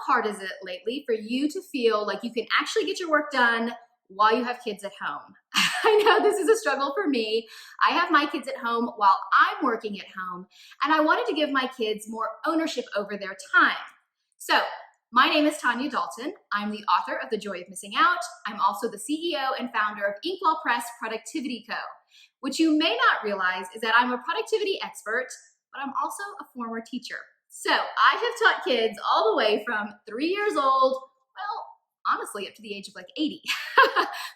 hard is it lately for you to feel like you can actually get your work done while you have kids at home? I know this is a struggle for me. I have my kids at home while I'm working at home, and I wanted to give my kids more ownership over their time. So my name is Tanya Dalton. I'm the author of The Joy of Missing Out. I'm also the CEO and founder of Inkwell Press Productivity Co. What you may not realize is that I'm a productivity expert, but I'm also a former teacher. So I have taught kids all the way from 3 years old, well, honestly, up to the age of like 80,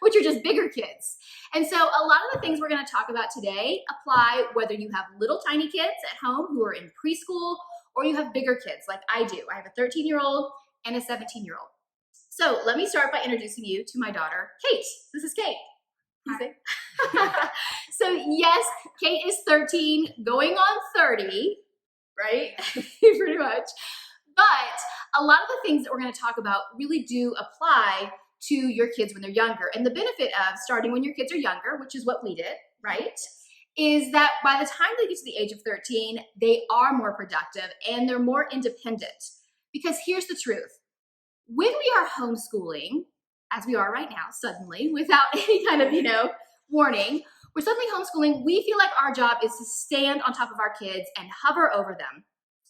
which are just bigger kids. And so a lot of the things we're going to talk about today apply whether you have little tiny kids at home who are in preschool or you have bigger kids like I do. I have a 13-year-old and a 17-year-old. So let me start by introducing you to my daughter, Kate. This is Kate. So yes, Kate is 13, going on 30, right? Pretty much. But a lot of the things that we're going to talk about really do apply to your kids when they're younger. And the benefit of starting when your kids are younger, which is what we did, right, is that by the time they get to the age of 13, they are more productive and they're more independent. Because here's the truth. When we are homeschooling, as we are right now, suddenly, without any kind of, warning, we're suddenly homeschooling, we feel like our job is to stand on top of our kids and hover over them,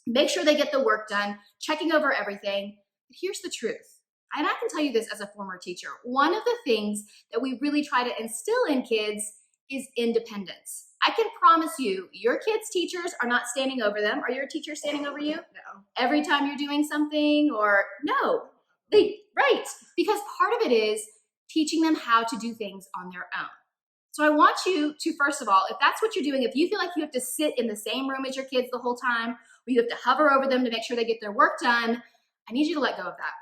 make sure they get the work done, checking over everything. But here's the truth, and I can tell you this as a former teacher, one of the things that we really try to instill in kids is independence. I can promise you, your kids' teachers are not standing over them. Are your teachers standing over you? No. Every time you're doing something, or no, right, because part of it is teaching them how to do things on their own. So I want you to, first of all, if that's what you're doing, if you feel like you have to sit in the same room as your kids the whole time, or you have to hover over them to make sure they get their work done, I need you to let go of that,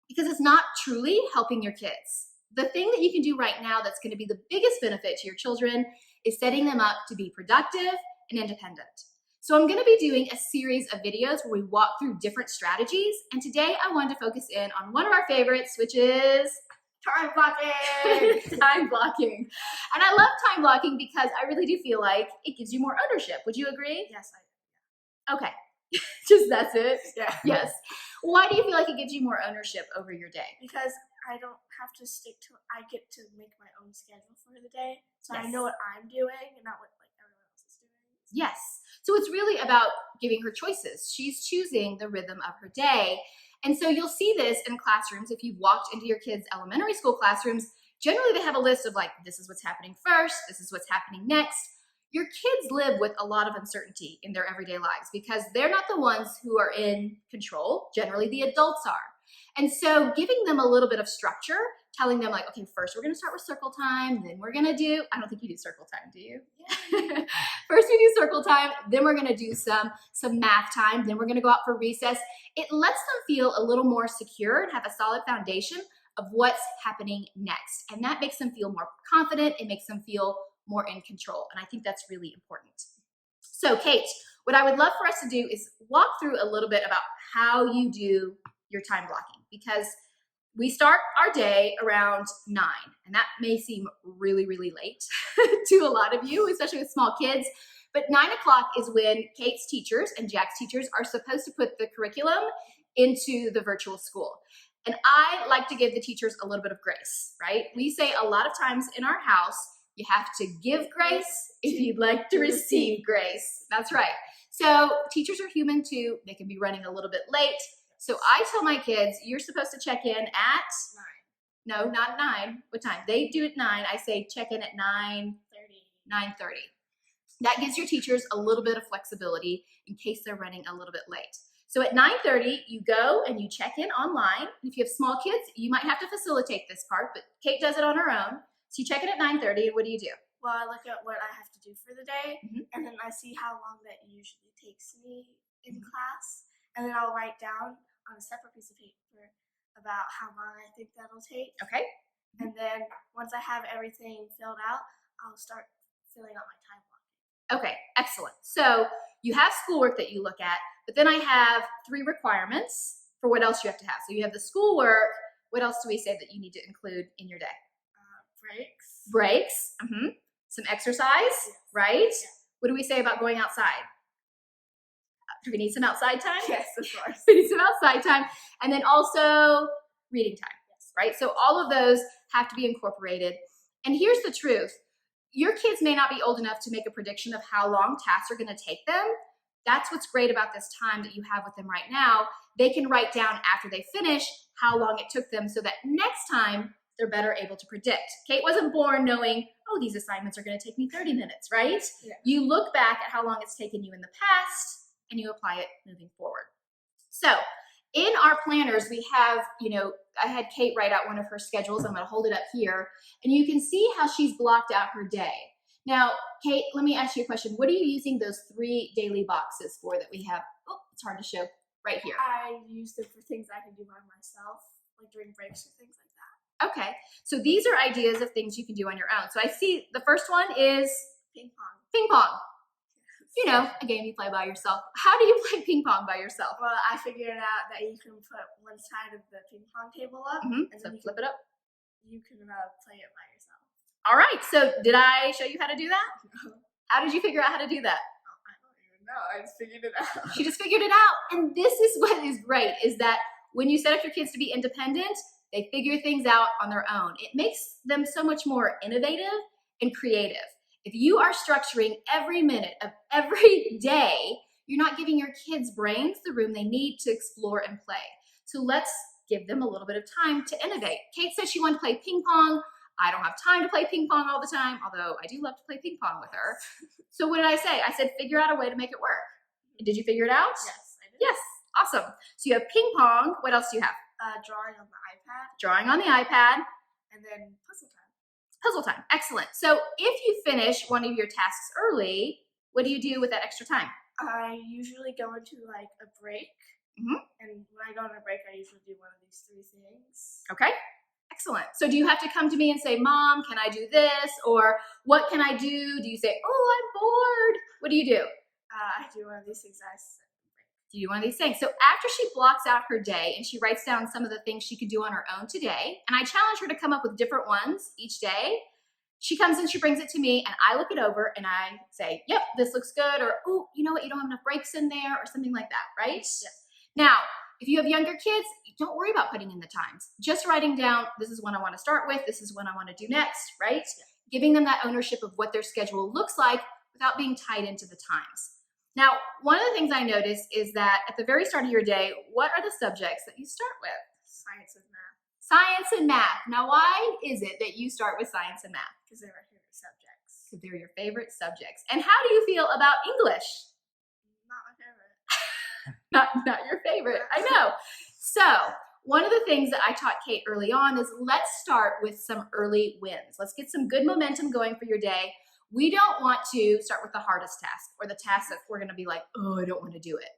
because it's not truly helping your kids. The thing that you can do right now that's going to be the biggest benefit to your children is setting them up to be productive and independent. So I'm going to be doing a series of videos where we walk through different strategies, and today I wanted to focus in on one of our favorites, which is Time blocking. Time blocking. And I love time blocking because I really do feel like it gives you more ownership. Would you agree? Yes, I do. Okay. Just that's it? Yeah. Yes. Why do you feel like it gives you more ownership over your day? Because I don't have to stick to, I get to make my own schedule for the day. So Yes. I know what I'm doing and not what everyone else is doing. Yes. So it's really about giving her choices. She's choosing the rhythm of her day. And so you'll see this in classrooms. If you've walked into your kids' elementary school classrooms, generally they have a list of like, this is what's happening first, this is what's happening next. Your kids live with a lot of uncertainty in their everyday lives because they're not the ones who are in control. Generally, the adults are. And so giving them a little bit of structure, telling them like, okay, first we're going to start with circle time, then we're going to do, I don't think you do circle time, do you? Yeah. First we do circle time, then we're going to do some math time, then we're going to go out for recess. It lets them feel a little more secure and have a solid foundation of what's happening next. And that makes them feel more confident. It makes them feel more in control. And I think that's really important. So Kate, what I would love for us to do is walk through a little bit about how you do your time blocking, because we start our day around 9, and that may seem really, really late to a lot of you, especially with small kids. But 9 o'clock is when Kate's teachers and Jack's teachers are supposed to put the curriculum into the virtual school. And I like to give the teachers a little bit of grace, right? We say a lot of times in our house, you have to give grace if you'd like to receive grace. That's right. So teachers are human too. They can be running a little bit late. So I tell my kids, you're supposed to check in at 9. No, not 9. What time? They do at 9. I say check in at 9:30. That gives your teachers a little bit of flexibility in case they're running a little bit late. So at 9:30, you go and you check in online. If you have small kids, you might have to facilitate this part, but Kate does it on her own. So you check in at 9:30, and what do you do? Well, I look at what I have to do for the day, and then I see how long that usually takes me in class, and then I'll write down on a separate piece of paper about how long I think that'll take. Okay. And then once I have everything filled out, I'll start filling out my time blocking. Okay, excellent. So you have schoolwork that you look at, but then I have 3 requirements for what else you have to have. So you have the schoolwork. What else do we say that you need to include in your day? Breaks. Some exercise, right? Yeah. What do we say about going outside? Do we need some outside time? Yes, of course. We need some outside time. And then also reading time, right? So all of those have to be incorporated. And here's the truth. Your kids may not be old enough to make a prediction of how long tasks are going to take them. That's what's great about this time that you have with them right now. They can write down after they finish how long it took them so that next time they're better able to predict. Kate wasn't born knowing, oh, these assignments are going to take me 30 minutes, right? Yeah. You look back at how long it's taken you in the past and you apply it moving forward. So in our planners, we have, I had Kate write out one of her schedules. I'm going to hold it up here, and you can see how she's blocked out her day. Now, Kate, let me ask you a question. What are you using those 3 daily boxes for that we have? Oh, it's hard to show right here. I use them for things I can do by myself, like during breaks or things like that. Okay, so these are ideas of things you can do on your own. So I see the first one is Ping pong. ping pong. A game you play by yourself. How do you play ping pong by yourself? Well, I figured out that you can put one side of the ping pong table up, and and so then flip it up. You can play it by yourself. All right, so did I show you how to do that? No. How did you figure out how to do that? I don't even know. I just figured it out. She just figured it out. And this is what is great, is that when you set up your kids to be independent, they figure things out on their own. It makes them so much more innovative and creative. If you are structuring every minute of every day, you're not giving your kids' brains the room they need to explore and play. So let's give them a little bit of time to innovate. Kate said she wanted to play ping pong. I don't have time to play ping pong all the time, although I do love to play ping pong with her. So what did I say? I said, figure out a way to make it work. Did you figure it out? Yes, I did. Yes, awesome. So you have ping pong. What else do you have? Drawing on the iPad. Drawing on the iPad. And then puzzle time. Puzzle time, excellent. So if you finish one of your tasks early, what do you do with that extra time? I usually go into like a break. And when I go on a break, I usually do one of these 3 things. Okay, excellent. So do you have to come to me and say, Mom, can I do this? Or what can I do? Do you say, oh, I'm bored? What do you do? I do one of these things. Do you do one of these things? So after she blocks out her day and she writes down some of the things she could do on her own today, and I challenge her to come up with different ones each day, she comes and she brings it to me and I look it over and I say, yep, this looks good. Or, oh, you know what? You don't have enough breaks in there or something like that, right? Yes. Now, if you have younger kids, don't worry about putting in the times. Just writing down, this is what I want to start with, this is what I want to do next, right? Yeah. Giving them that ownership of what their schedule looks like without being tied into the times. Now, one of the things I noticed is that at the very start of your day, what are the subjects that you start with? Science and math. Science and math. Now, why is it that you start with science and math? Because they're my favorite subjects. Because they're your favorite subjects. And how do you feel about English? Not my favorite. Not your favorite. I know. So one of the things that I taught Kate early on is let's start with some early wins. Let's get some good momentum going for your day. We don't want to start with the hardest task or the task that we're going to be like, oh, I don't want to do it.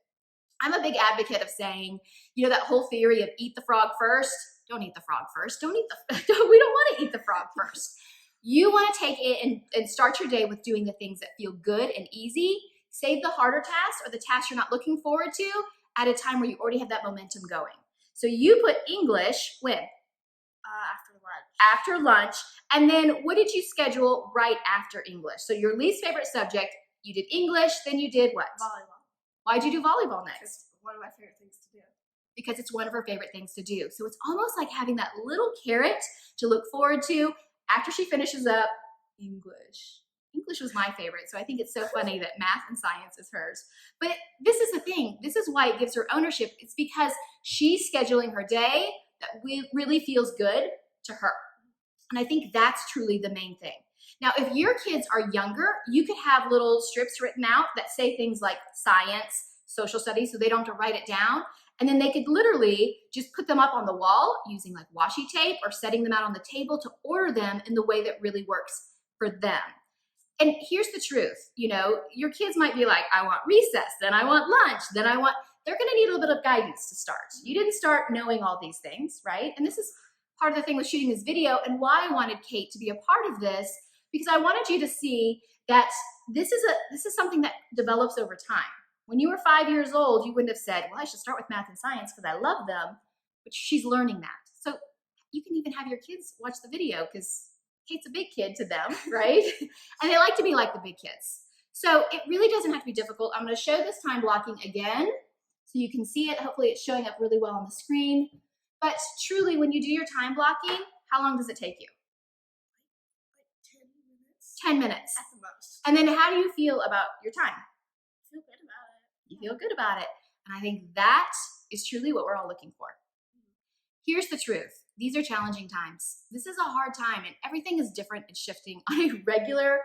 I'm a big advocate of saying, that whole theory of eat the frog first. Don't eat the frog first. We don't want to eat the frog first. You want to take it and start your day with doing the things that feel good and easy. Save the harder tasks or the tasks you're not looking forward to at a time where you already have that momentum going. So you put English when? After lunch. And then what did you schedule right after English? So your least favorite subject, you did English, then you did what? Volleyball. Why'd you do volleyball next? It's one of my favorite things to do. Because it's one of her favorite things to do. So it's almost like having that little carrot to look forward to after she finishes up English. English was my favorite, so I think it's so funny that math and science is hers. But this is the thing. This is why it gives her ownership. It's because she's scheduling her day that really feels good to her. And I think that's truly the main thing. Now, if your kids are younger, you could have little strips written out that say things like science, social studies, so they don't have to write it down. And then they could literally just put them up on the wall using like washi tape or setting them out on the table to order them in the way that really works for them. And here's the truth, your kids might be like, I want recess, then I want lunch, they're gonna need a little bit of guidance to start. You didn't start knowing all these things, right? And this is part of the thing with shooting this video and why I wanted Kate to be a part of this, because I wanted you to see that this is something that develops over time. When you were 5 years old, you wouldn't have said, well, I should start with math and science because I love them, but she's learning that. So you can even have your kids watch the video because Kate's a big kid to them, right? And they like to be like the big kids. So it really doesn't have to be difficult. I'm going to show this time blocking again so you can see it. Hopefully it's showing up really well on the screen. But truly, when you do your time blocking, how long does it take you? Like 10 minutes. 10 minutes. At the most. And then how do you feel about your time? I feel good about it. You feel good about it. And I think that is truly what we're all looking for. Here's the truth. These are challenging times. This is a hard time, and everything is different and shifting on a regular,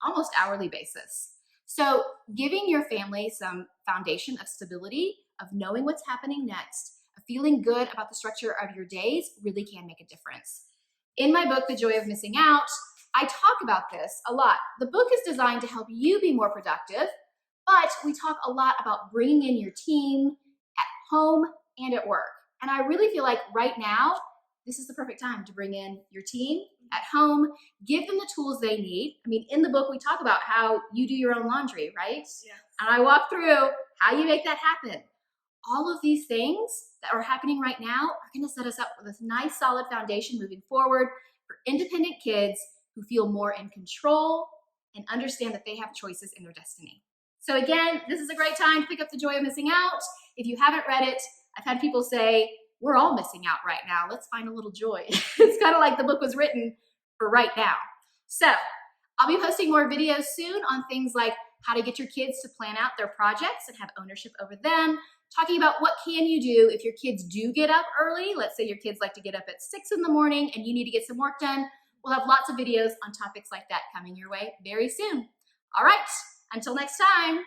almost hourly basis. So giving your family some foundation of stability, of knowing what's happening next, of feeling good about the structure of your days really can make a difference. In my book, The Joy of Missing Out, I talk about this a lot. The book is designed to help you be more productive, but we talk a lot about bringing in your team at home and at work. And I really feel like right now, this is the perfect time to bring in your team at home, give them the tools they need. I mean, in the book, we talk about how you do your own laundry, right? Yeah. And I walk through how you make that happen. All of these things that are happening right now are going to set us up with this nice, solid foundation moving forward for independent kids who feel more in control and understand that they have choices in their destiny. So again, this is a great time to pick up The Joy of Missing Out. If you haven't read it, I've had people say, we're all missing out right now. Let's find a little joy. It's kind of like the book was written for right now. So I'll be posting more videos soon on things like how to get your kids to plan out their projects and have ownership over them, talking about what can you do if your kids do get up early. Let's say your kids like to get up at 6 in the morning and you need to get some work done. We'll have lots of videos on topics like that coming your way very soon. All right, until next time,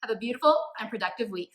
have a beautiful and productive week.